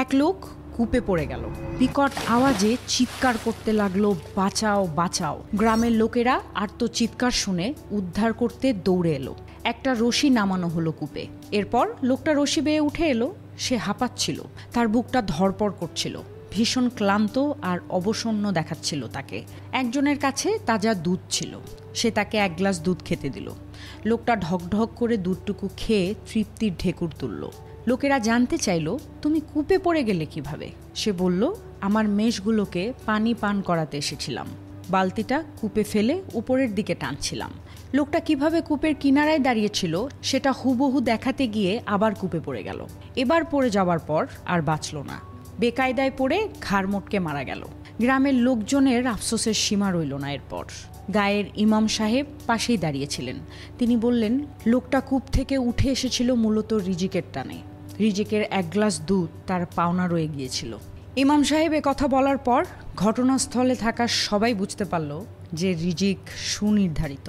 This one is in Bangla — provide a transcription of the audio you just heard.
এক লোক কূপে পড়ে গেল। বিকট আওয়াজে চিৎকার করতে লাগলো, বাঁচাও বাঁচাও। গ্রামের লোকেরা আর্তচিৎকার শুনে উদ্ধার করতে দৌড়ে এলো। একটা রশি নামানো হলো কূপে। এরপর লোকটা রশি বেয়ে উঠে এলো। সে হাঁপাচ্ছিল, তার বুকটা ধড়পড় করছিল, ভীষণ ক্লান্ত আর অবসন্ন দেখাচ্ছিল তাকে। একজনের কাছে তাজা দুধ ছিল, সে তাকে এক গ্লাস দুধ খেতে দিল। লোকটা ঢকঢক করে দুধটুকু খেয়ে তৃপ্তির ঢেকুর তুলল। লোকেরা জানতে চাইল, তুমি কূপে পড়ে গেলে কিভাবে? সে বলল, আমার মেষগুলোকে পানি পান করাতে এসেছিলাম, বালতিটা কূপে ফেলে উপরের দিকে টানছিলাম। লোকটা কিভাবে কূপের কিনারায় দাঁড়িয়েছিল সেটা হুবহু দেখাতে গিয়ে আবার কূপে পড়ে গেল। এবার পড়ে যাওয়ার পর আর বাঁচল না, বেকায়দায় পড়ে ঘাড় মোটকে মারা গেল। গ্রামের লোকজনের আফসোসের সীমা রইল না। এরপর গায়ের ইমাম সাহেব পাশেই দাঁড়িয়েছিলেন। তিনি বললেন, লোকটা কূপ থেকে উঠে এসেছিল মূলত রিজিকের টানে। রিজিকের এক গ্লাস দুধ তার পাওনা রয়ে গিয়েছিল। ইমাম সাহেব কথা বলার পর ঘটনাস্থলে থাকা সবাই বুঝতে পারল যে রিজিক সুনির্ধারিত।